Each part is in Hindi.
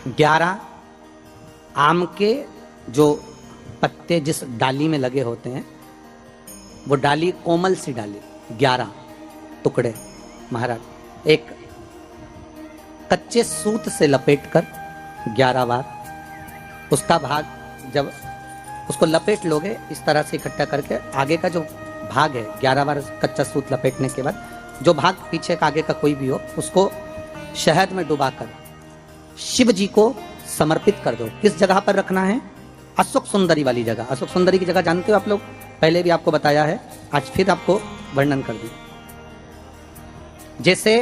11 आम के जो पत्ते जिस डाली में लगे होते हैं, वो डाली कोमल सी डाली, 11 टुकड़े महाराज एक कच्चे सूत से लपेटकर 11 बार, उसका भाग जब उसको लपेट लोगे इस तरह से इकट्ठा करके, आगे का जो भाग है 11 बार कच्चा सूत लपेटने के बाद जो भाग पीछे का आगे का कोई भी हो, उसको शहद में डुबाकर शिव जी को समर्पित कर दो। किस जगह पर रखना है? अशोक सुंदरी वाली जगह। अशोक सुंदरी की जगह जानते हो आप लोग, पहले भी आपको बताया है, आज फिर आपको वर्णन कर दी। जैसे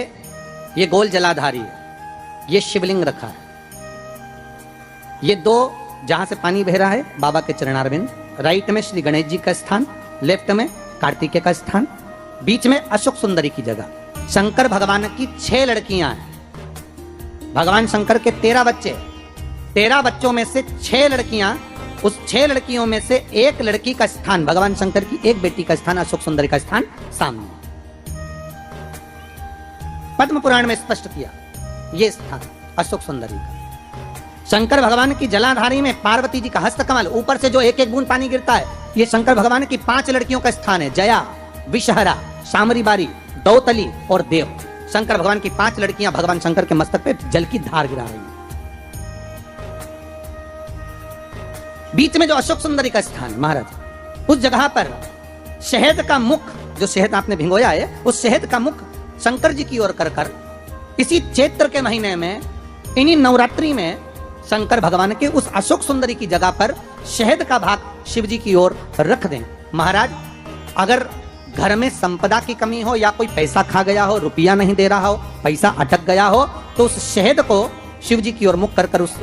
ये गोल जलाधारी है, ये शिवलिंग रखा है, ये 2 जहां से पानी बह रहा है बाबा के चरणारविंद, राइट में श्री गणेश जी का स्थान, लेफ्ट में कार्तिकेय का स्थान, बीच में अशोक सुंदरी की जगह। शंकर भगवान की 6 लड़कियां हैं। भगवान शंकर के 13 बच्चे, 13 बच्चों में से 6 लड़कियां, उस 6 लड़कियों में से एक लड़की का स्थान, भगवान शंकर की एक बेटी का स्थान, अशोक सुंदरी का स्थान सामने पद्म पुराण में स्पष्ट किया। ये स्थान अशोक सुंदरी का। शंकर भगवान की जलाधारी में पार्वती जी का हस्तकमल, ऊपर से जो एक एक बूंद पानी गिरता है, ये शंकर भगवान की 5 लड़कियों का स्थान है। जया, विषहरा, शामरीबारी, दौतली और देव। शंकर भगवान की 5 लड़कियां भगवान शंकर के मस्तक पे जल की धार गिरा रही हैं। बीच में जो अशोक सुंदरी का स्थान महाराज, उस जगह पर शहद का मुख, जो शहद आपने भिगोया है, उस शहद का मुख शंकर जी की ओर कर इसी चैत्र के महीने में, इन्हीं नवरात्रि में शंकर भगवान के उस अशोक सुंदरी की जगह पर शहद का भाग शिव जी की ओर रख दें। महाराज अगर घर में संपदा की कमी हो या कोई पैसा खा गया हो, रुपया नहीं दे रहा हो, पैसा अटक गया हो, तो उस शहद को शिव जी की ओर मुख कर उस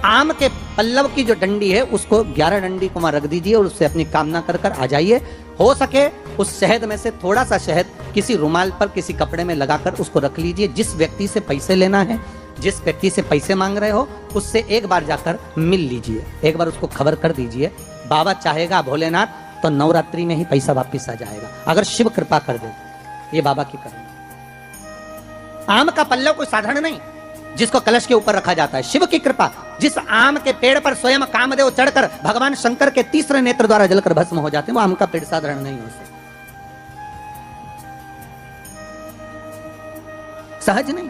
आम के पल्लव की जो डंडी है उसको 11 डंडी को वहां रख दीजिए और उससे अपनी कामना कर आ जाइए। हो सके उस शहद में से थोड़ा सा शहद किसी रुमाल पर, किसी कपड़े में लगाकर उसको रख लीजिए। जिस व्यक्ति से पैसे लेना है, जिस व्यक्ति से पैसे मांग रहे हो, उससे एक बार जाकर मिल लीजिए, एक बार उसको खबर कर दीजिए। बाबा चाहेगा भोलेनाथ तो नवरात्रि में ही पैसा वापिस आ जाएगा, अगर शिव कृपा कर दे। ये बाबा की करनी। आम का पल्लव कोई साधारण नहीं जिसको कलश के ऊपर रखा जाता है, शिव की कृपा। जिस आम के पेड़ पर स्वयं कामदेव चढ़कर भगवान शंकर के तीसरे नेत्र द्वारा जलकर भस्म हो जाते हैं, वो आम का पेड़ साधारण नहीं हो सकता, सहज नहीं।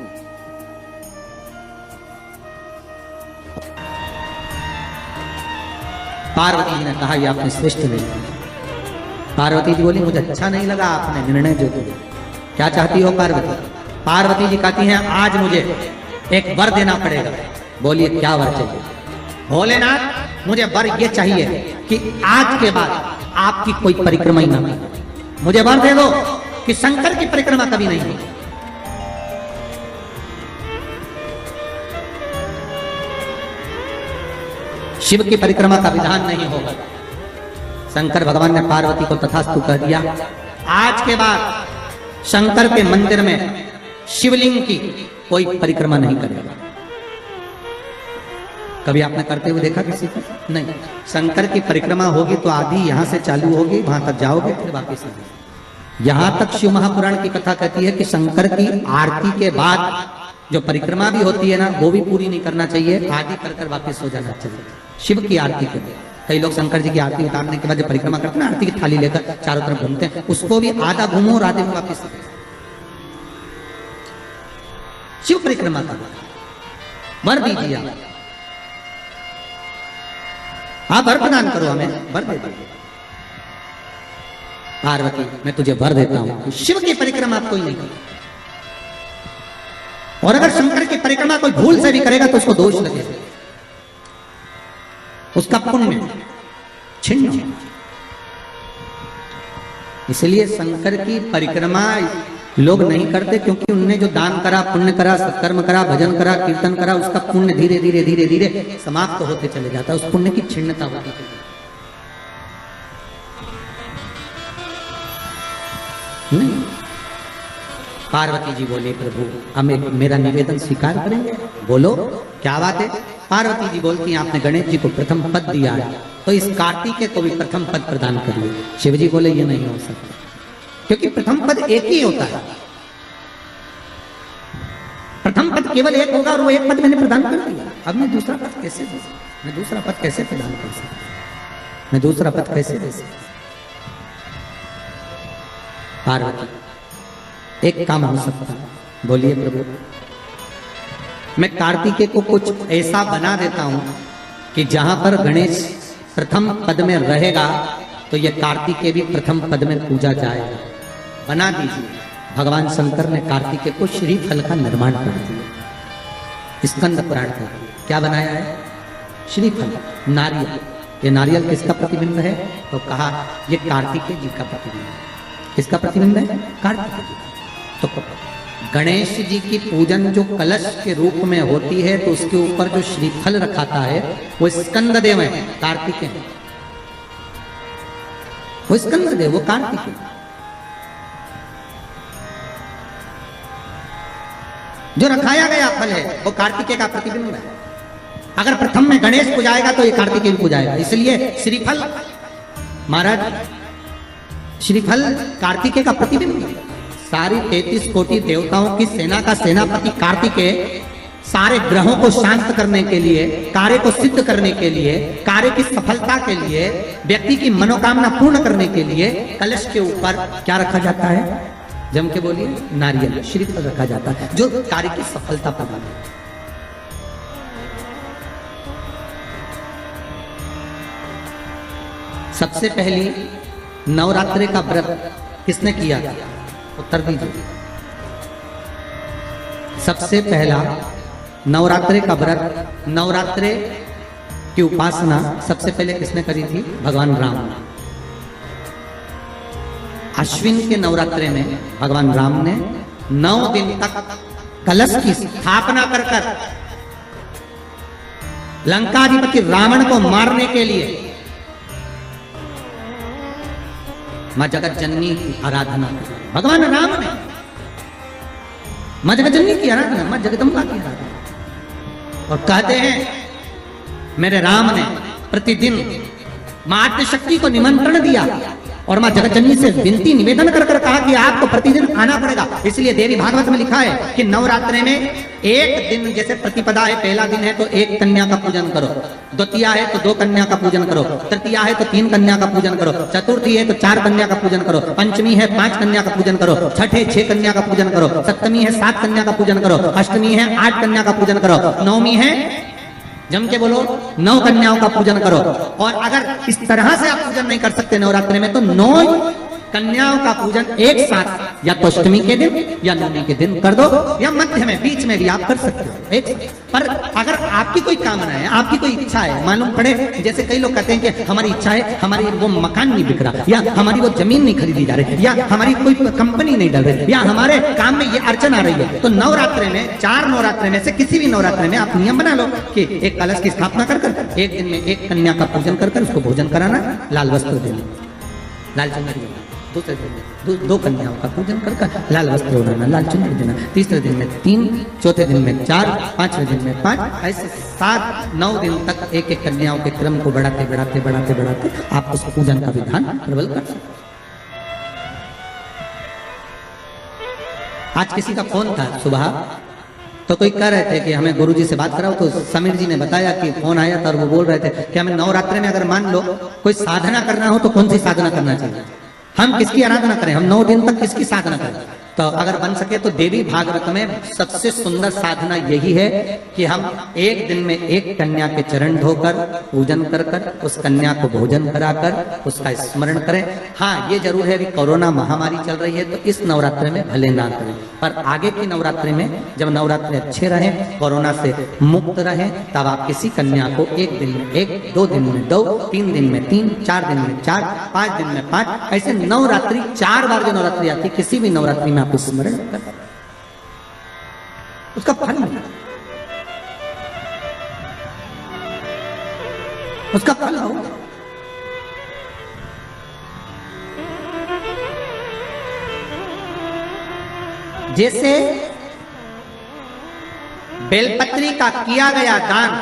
पार्वती जी ने कहा, यह आपने श्रेष्ठ नहीं किया। पार्वती जी बोली, मुझे अच्छा नहीं लगा आपने निर्णय जो दिया। क्या चाहती हो पार्वती? पार्वती जी कहती हैं, आज मुझे एक वर देना पड़ेगा। बोलिए क्या वर चाहिए? भोलेनाथ मुझे वर ये चाहिए कि आज के बाद आपकी कोई परिक्रमा ही ना हो। मुझे वर दे दो कि शंकर की परिक्रमा कभी नहीं हो। शिव की परिक्रमा का विधान नहीं होगा। शंकर भगवान ने पार्वती को तथास्तु कह दिया। आज के बाद शंकर के मंदिर में शिवलिंग की कोई परिक्रमा नहीं करेगा। कभी आपने करते हुए देखा किसी को? नहीं। शंकर की परिक्रमा होगी तो आदि यहां से चालू होगी, वहां तक जाओगे, फिर वापस आ जाओगे। यहां तक शिव महापुराण की कथा कहती है कि शंकर की आरती के बाद जो परिक्रमा भी होती है ना, वो भी पूरी नहीं करना चाहिए, आदि कर वापस हो जाना चाहिए। शिव की आरती के बाद कई लोग शंकर जी की आरती उतारने के बाद जो परिक्रमा करते हैं ना, आरती की थाली लेकर चारों तरफ घूमते हैं, उसको भी आधा घूमो और आधे में वापस। शिव परिक्रमा का वर दीजिए आप वर प्रदान करो, हमें वर दे दीजिए। पार्वती मैं तुझे वर देता हूं, शिव की परिक्रमा कोई नहीं करे, और अगर शंकर की परिक्रमा कोई भूल से भी करेगा तो उसको दोष लगेगा, उसका पुण्य छिन्न होगा। इसलिए शंकर की परिक्रमा लोग नहीं करते, क्योंकि उनने जो दान करा, पुण्य करा, सत्कर्म करा, भजन करा, कीर्तन करा, उसका पुण्य धीरे धीरे धीरे धीरे समाप्त होते चले जाता है, उस पुण्य की छिन्नता होती है। नहीं। पार्वती जी बोले, प्रभु हमें मेरा निवेदन स्वीकार करेंगे? बोलो क्या बात है? पार्वती जी बोलती हैं, आपने गणेश जी को प्रथम पद दिया है, तो इस कार्तिकेय को भी प्रथम पद प्रदान करिए। शिव जी बोले, ये नहीं हो सकता, क्योंकि प्रथम पद एक ही होता है। प्रथम पद केवल एक होगा और वो एक पद मैंने प्रदान कर दिया। अब मैं दूसरा पद कैसे दे सकता? मैं दूसरा पद कैसे प्रदान कर सकता? मैं दूसरा पद कैसे दे सकता? पार्वती, एक काम हो सकता है, बोलिए प्रभु। मैं कार्तिकेय को कुछ ऐसा बना देता हूं कि जहां पर गणेश प्रथम पद में रहेगा तो ये कार्तिकेय भी प्रथम पद में पूजा जाएगा। बना दीजिए। भगवान शंकर ने कार्तिकेय को श्रीफल का निर्माण कर दिया। स्कंद पुराण का क्या बनाया है? श्रीफल, नारियल। ये नारियल किसका प्रतिबिंब है? तो कहा ये कार्तिकेय जी का प्रतिबिंब है। किसका प्रतिबिंब है? कार्तिकेय जी का। तो गणेश जी की पूजन जो कलश के रूप में होती है तो उसके ऊपर जो श्रीफल रखाता है वो स्कंद देव है, कार्तिकेय है। वो स्कंद देव, वो कार्तिकेय। जो रखाया गया फल है वो कार्तिकेय का प्रतिबिंब है। अगर प्रथम में गणेश पूजाएगा तो ये कार्तिकेय भी पूजाएगा। इसलिए श्रीफल महाराज, श्रीफल कार्तिकेय का प्रतिबिंब है। सारी 33 कोटि देवताओं की सेना का सेनापति कार्तिकेय सारे ग्रहों को शांत करने के लिए, कार्य को सिद्ध करने के लिए, कार्य की सफलता के लिए, व्यक्ति की मनोकामना पूर्ण करने के लिए कलश के ऊपर क्या रखा जाता है? जम के बोलिए, नारियल, श्रीफल रखा जाता है जो कार्य की सफलता प्रदान करता है। सबसे पहली नवरात्रि का व्रत किसने किया? उत्तर दीजिए। सबसे पहला नवरात्रि का व्रत, नवरात्रि की उपासना सबसे पहले किसने करी थी? भगवान राम। अश्विन के नवरात्रि में भगवान राम ने 9 दिन तक कलश की स्थापना कर लंकाधिपति रावण को मारने के लिए मां जगत जननी की आराधना की। भगवान राम ने मां जगत जननी की आराधना, मां जगदम्बा की आराधना। और कहते हैं मेरे राम ने प्रतिदिन मां आद्यशक्ति को निमंत्रण दिया और मां जगत जननी से विनती निवेदन कर कहा कि आपको प्रतिदिन आना पड़ेगा। इसलिए देवी भागवत में लिखा है कि नवरात्रि में एक दिन, जैसे प्रतिपदा है, पहला दिन है तो एक कन्या का पूजन करो, द्वितीया है तो 2 कन्या का पूजन करो, तृतीया है तो 3 कन्या का पूजन करो, चतुर्थी है तो 4 कन्या का पूजन करो, पंचमी है 5 कन्या का पूजन करो, छठ है 6 कन्या का पूजन करो, सप्तमी है 7 कन्या का पूजन करो, अष्टमी है 8 कन्या का पूजन करो, नवमी है, जम के बोलो, 9 कन्याओं का पूजन करो। और अगर इस तरह से आप पूजन नहीं कर सकते नवरात्रि में तो 9 कन्याओं का पूजन एक साथ या तो अष्टमी के दिन या नवमी के दिन कर दो, या मध्य में, बीच में भी आप कर सकते हो एक। पर अगर आपकी कोई कामना है, आपकी कोई इच्छा है, मालूम पड़े, जैसे कई लोग कहते हैं कि हमारी इच्छा है, हमारी वो मकान नहीं बिक रहा, या हमारी वो जमीन नहीं खरीदी जा रही, या हमारी कोई कंपनी नहीं डल रही, या हमारे काम में ये अड़चन आ रही है, तो नवरात्रि में, 4 नवरात्रि में से किसी भी नवरात्रि में आप नियम बना लो कि एक कलश की स्थापना कर एक दिन में एक कन्या का पूजन कर उसको भोजन कराना, लाल वस्त्र देना, लाल चुनरी देना, दूसरे दिन में 2 कन्याओं का पूजन कर लाल वस्त्र ओढ़ाना, लाल चुनरी देना, तीसरे दिन में 3, चौथे दिन में 4, 5वें दिन में 5, ऐसे 7-9 दिन तक एक एक कन्याओं के क्रम को बढ़ाते बढ़ाते बढ़ाते बढ़ाते आप उस पूजन का विधान प्रबल कर सकते। आज किसी का फोन था सुबह, तो कोई कह रहे थे कि हमें गुरुजी से बात कराओ, तो समीर जी ने बताया कि फोन आया था और वो बोल रहे थे कि हमें नवरात्रि में अगर मान लो कोई साधना करना हो तो कौन सी साधना करना चाहिए, हम किसकी आराधना करें, हम 9 दिन तक किसकी साधना करें। तो अगर बन सके तो देवी भागवत में सबसे सुंदर साधना यही है कि हम एक दिन में एक कन्या के चरण धोकर पूजन कर उस कन्या को भोजन कराकर उसका स्मरण करें। हाँ, ये जरूर है, अभी कोरोना महामारी चल रही है तो इस नवरात्रि में भले ना करें, पर आगे की नवरात्रि में जब नवरात्रि अच्छे रहें, कोरोना से मुक्त रहें, तब आप किसी कन्या को एक दिन में 1, 2 दिन में 2, 3 दिन में 3, 4 दिन में 4, 5 दिन में 5, ऐसे नवरात्रि 4 बार जो नवरात्रि आती, किसी भी नवरात्रि में आप स्मरण कर, उसका फल मिला, उसका फल होगा। जैसे बेलपत्री का किया गया दान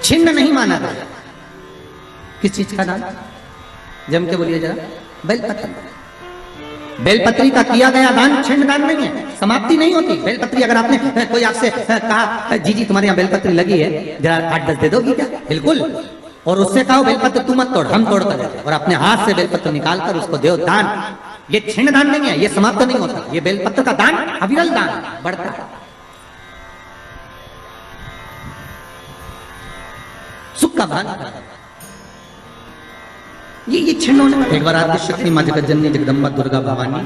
छिन्न नहीं माना गया। किस चीज का दान? जम के बोलिए जरा। बेलपत्र। बेलपत्री का किया गया दान छिन्न दान नहीं है, समाप्ति नहीं होती। बेलपत्री अगर आपने कोई आपसे कहा जी तुम्हारे यहाँ बेलपत्री लगी है, जरा 8-10 दे दोगी क्या? बिल्कुल। और उससे कहो बेलपत्र तू मत तोड़, हम तोड़ कर देते, और अपने हाथ से बेलपत्र निकालकर उसको दो दान। ये छिन्न दान नहीं है, ये समाप्त नहीं होता। ये बेलपत्र का दान अविरल दान बढ़ता है, सुख का भान। ये छिन्न होने वाला। एक बार आदि शक्ति मां जगत जननी जगदम्बा दुर्गा भवानी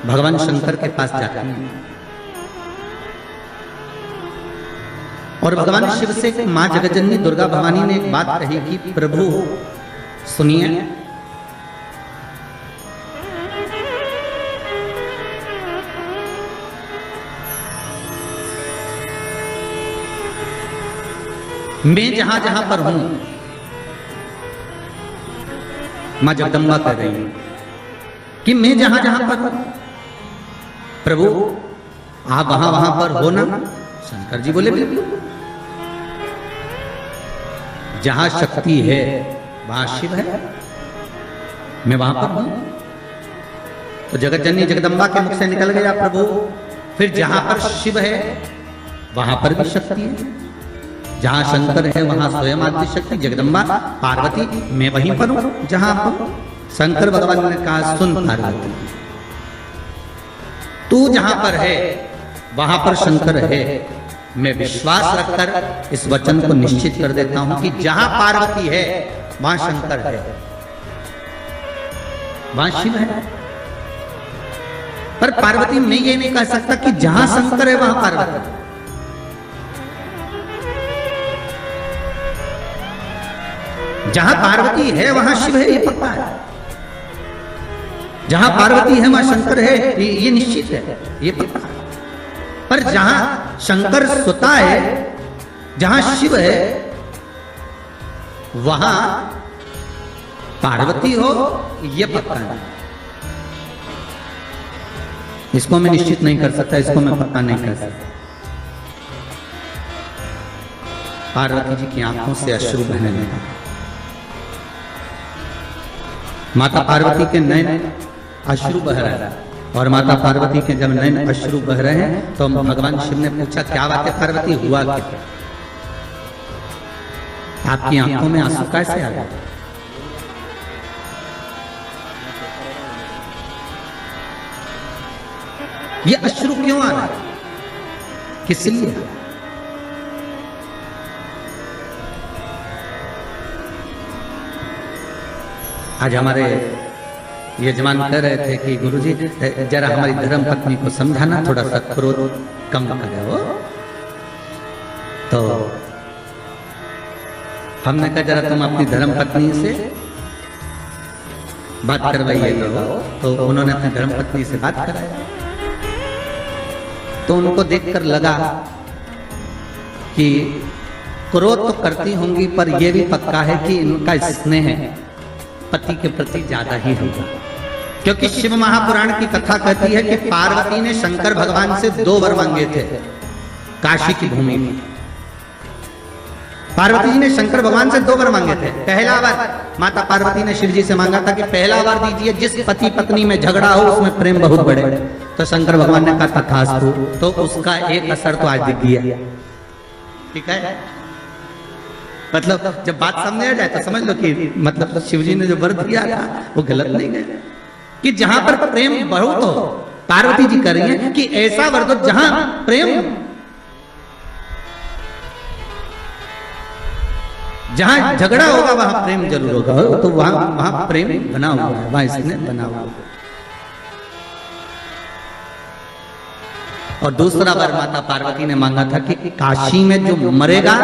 भगवान शंकर के पास जाती है और भगवान शिव से मां जगत जननी दुर्गा भवानी ने एक बात कही कि प्रभु सुनिए, मैं जहां जहां पर हूं, मां जगदम्बा कह रही है कि मैं जहां जहां पर हूं प्रभु आप वहां वहां पर हो ना? शंकर जी बोले बिल्कुल। जहां शक्ति है वहां शिव है, मैं वहां पर हूं। तो जगत जननी जगदम्बा के मुख से निकल गया प्रभु, फिर जहां पर शिव है वहां पर भी शक्ति है, जहां शंकर है वहां स्वयं आदि शक्ति जगदम्बा पार्वती, मैं वहीं पर हूं जहां पर। शंकर भगवान ने कहा सुन पार्वती, तू जहां पर है वहां पर शंकर है। मैं विश्वास रखकर इस वचन को निश्चित कर देता हूं कि जहां पार्वती है वहां शंकर है, वहां शिव है। पर पार्वती मैं ये नहीं कह सकता कि जहां शंकर है वहां पार्वती है। जहां पार्वती है वहां शिव है, ये पक्का है। जहां पार्वती है वहां शंकर है, ये निश्चित है, ये पक्का है। पर जहां शंकर सुता है, जहां शिव है, वहां पार्वती हो, ये पक्का है। इसको मैं निश्चित नहीं कर सकता, इसको मैं पक्का नहीं कर सकता। पार्वती जी की आंखों से अश्रु बहने लगे। माता पार्वती के नयन अश्रु बह रहे हैं, और माता पार्वती के जब नयन अश्रु बह रहे हैं तो भगवान शिव ने पूछा क्या बात है पार्वती, हुआ क्या? आपकी आंखों में आंसू कैसे आ गए? ये अश्रु क्यों आ रहा है, किस लिए? आज हमारे यजमान कह रहे थे कि गुरुजी जरा हमारी धर्म पत्नी को समझाना, थोड़ा सा क्रोध कम करे वो। तो हमने कहा जरा तुम अपनी धर्म पत्नी से बात करवाइए। तो उन्होंने अपनी धर्म पत्नी से बात कराया, तो उनको देखकर लगा कि क्रोध तो करती होंगी पर यह भी पक्का है कि इनका स्नेह पति के प्रति ज्यादा ही होगा। क्योंकि शिव महापुराण की कथा कहती है कि पार्वती ने शंकर भगवान से 2 वर मांगे थे काशी की भूमि में। पार्वती जी ने शंकर भगवान से 2 वर मांगे थे। पहला वर माता पार्वती ने शिव जी से मांगा था कि पहला वर दीजिए जिस पति पत्नी में झगड़ा हो उसमें प्रेम बहुत बढ़े। तो शंकर भगवान ने कहा तथास्तु। तो उसका एक असर तो आज दिख गया। ठीक है, मतलब जब बात समझ आ जाए तो समझ लो कि मतलब शिवजी ने जो वर दिया था वो गलत नहीं है, कि जहां पर प्रेम बहुत हो, पार्वती जी कर रही है कि ऐसा वर दो जहां प्रेम, जहां झगड़ा होगा वहां प्रेम जरूर होगा। तो वहां प्रेम बना हुआ है, वहां इसने बना हुआ है। और दूसरा वर माता पार्वती ने मांगा था कि काशी में जो मरेगा,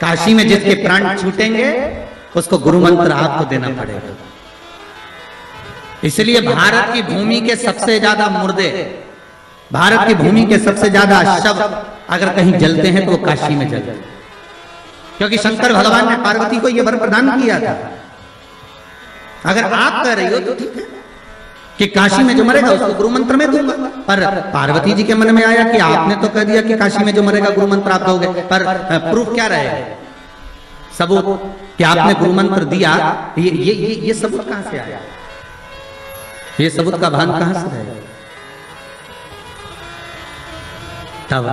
काशी में जिसके प्राण छूटेंगे उसको गुरु मंत्र आपको देना पड़ेगा। इसलिए भारत की भूमि के सबसे ज्यादा मुर्दे, भारत की भूमि के सबसे ज्यादा शव अगर कहीं जलते हैं तो वो काशी में जलते हैं। क्योंकि शंकर भगवान ने पार्वती को यह वर प्रदान किया था। अगर आप कह रही हो तो ठीक है कि काशी में जो मरेगा उसको गुरु मंत्र में दूंगा, पर पार्वती जी के मन में आया कि आपने तो कह दिया कि काशी में जो मरेगा गुरु मंत्र आप दोगे, पर प्रूफ क्या रहेगा? सबूत कि आपने गुरु मंत्र दिया, ये सबूत कहां से आया? ये सबूत का भान कहां से है? तब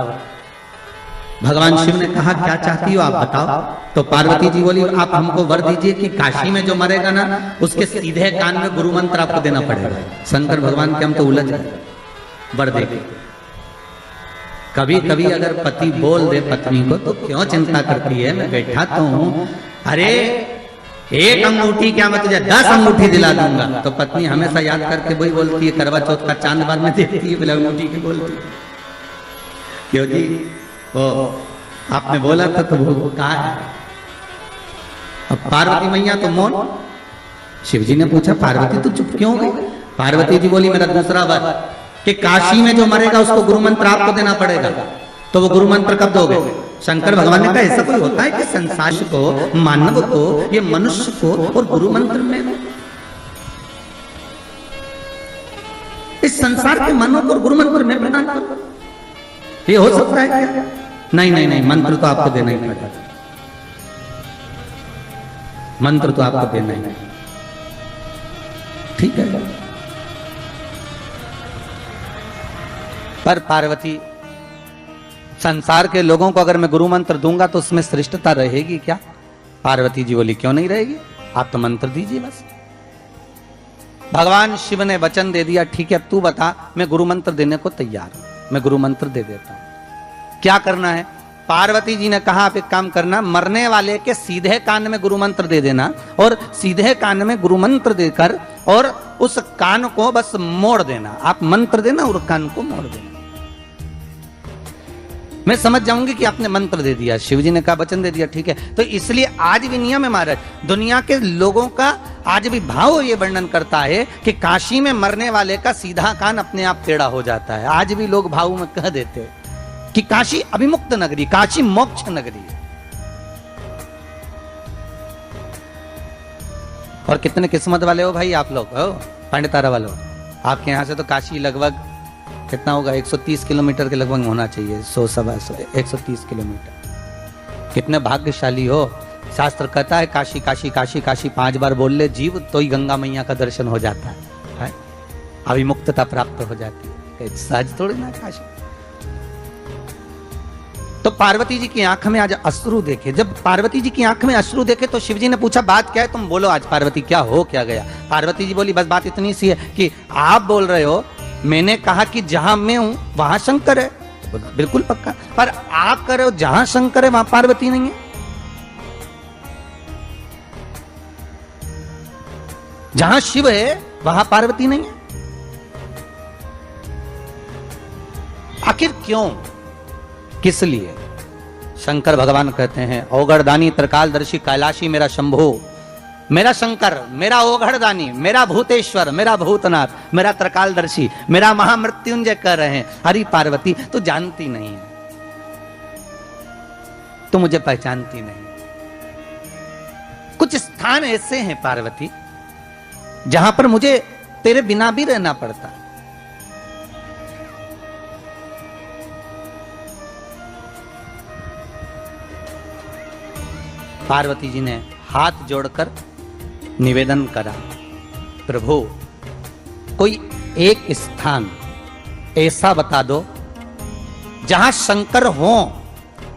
भगवान शिव ने कहा क्या चाहती हो आप बताओ। तो पार्वती जी बोली आप हमको वर दीजिए कि काशी में जो मरेगा ना उसके सीधे कान में गुरु मंत्र आपको देना पड़ेगा। शंकर भगवान के हम तो उलझ गए, वर दे के। कभी कभी अगर पति बोल दे पत्नी को तो क्यों चिंता करती है, मैं बैठा तो हूं, अरे एक अंगूठी क्या मैं तुझे 10 अंगूठी दिला दूंगा। तो पत्नी हमेशा याद करके वही बोलती है, करवा चौथ का चांद बार में देती है, बोले अंगूठी की बोलती है। क्यों जी वो आपने बोला था तो वो कहा है। अब पार्वती मैया तो मौन। शिव जी ने पूछा पार्वती तू चुप क्यों गई? पार्वती जी बोली मेरा दूसरा वर कि काशी में जो मरेगा उसको गुरु मंत्र आपको देना पड़ेगा। तो वो गुरु मंत्र कब दोगे? शंकर भगवान ने कहा ऐसा कोई होता है कि संसार को, मानव को, ये मनुष्य को और गुरु मंत्र में, इस संसार के मानव को गुरु मंत्र में प्रदान करो, ये हो सकता है क्या? नहीं नहीं नहीं, मंत्र तो आपको देना ही पड़ेगा, मंत्र तो आपको देना ही, ठीक है। पर पार्वती संसार के लोगों को अगर मैं गुरु मंत्र दूंगा तो उसमें श्रेष्ठता रहेगी क्या? पार्वती जी बोली क्यों नहीं रहेगी, आप तो मंत्र दीजिए बस। भगवान शिव ने वचन दे दिया ठीक है अब तू बता, मैं गुरु मंत्र देने को तैयार हूं, मैं गुरु मंत्र दे देता हूं। क्या करना है? पार्वती जी ने कहा आप एक काम करना, मरने वाले के सीधे कान में गुरु मंत्र दे देना और सीधे कान में गुरु मंत्र देकर और उस कान को बस मोड़ देना। आप मंत्र देना और कान को मोड़ देना, मैं समझ जाऊंगी कि आपने मंत्र दे दिया। शिव जी ने कहा वचन दे दिया ठीक है। तो इसलिए आज भी नियम है महाराज, दुनिया के लोगों का आज भी भाव ये वर्णन करता है कि काशी में मरने वाले का सीधा कान अपने आप टेढ़ा हो जाता है। आज भी लोग भाव में कह देते हैं कि काशी अभिमुक्त नगरी, काशी मोक्ष नगरी। और कितने किस्मत वाले हो भाई आप लोग, पंडितारा वालों, आपके यहां से तो काशी लगभग कितना होगा, 130 किलोमीटर के लगभग होना चाहिए, 130 किलोमीटर। कितने भाग्यशाली हो। शास्त्र कहता है काशी काशी काशी काशी 5 बार बोल ले जीव तो ही गंगा मैया का दर्शन हो जाता है, अभिमुक्तता प्राप्त हो जाती है, सहज थोड़ी ना काशी। तो पार्वती जी की आंख में आज अश्रु देखे। जब पार्वती जी की आंख में अश्रु देखे तो शिव जी ने पूछा बात क्या है, तुम बोलो आज पार्वती क्या हो क्या गया। पार्वती जी बोली बस बात इतनी सी है कि आप बोल रहे हो, मैंने कहा कि जहां मैं हूं वहां शंकर है, बिल्कुल पक्का, पर आप कह रहे हो जहां शंकर है वहां पार्वती नहीं है। जहां शिव है वहां पार्वती नहीं है, आखिर क्यों, किस लिए? शंकर भगवान कहते हैं औगड़दानी त्रिकालदर्शी कैलाशी मेरा शंभो, मेरा शंकर, मेरा ओघड़दानी, मेरा भूतेश्वर, मेरा भूतनाथ, मेरा त्रिकालदर्शी, मेरा महामृत्युंजय कह रहे हैं। हरि पार्वती तो जानती नहीं है, तो मुझे पहचानती नहीं। कुछ स्थान ऐसे हैं पार्वती जहां पर मुझे तेरे बिना भी रहना पड़ता। पार्वती जी ने हाथ जोड़कर निवेदन करा, प्रभु कोई एक स्थान ऐसा बता दो जहां शंकर हो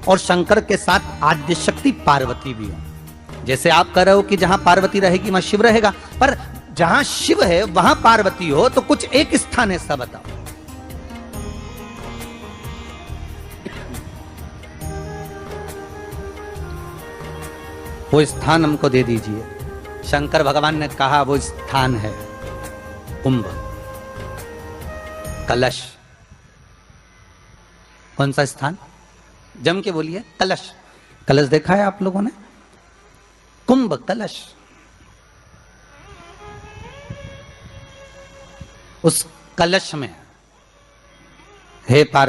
और शंकर के साथ आद्य शक्ति पार्वती भी हो। जैसे आप कह रहे हो कि जहां पार्वती रहेगी वहां शिव रहेगा, पर जहां शिव है वहां पार्वती हो, तो कुछ एक स्थान ऐसा बताओ। वो स्थान हमको दे दीजिए। शंकर भगवान ने कहा वो स्थान है कुंभ, कलश। कौन सा स्थान? जम के बोलिए, कलश। कलश देखा है आप लोगों ने? कुंभ कलश। उस कलश में हे पार्वती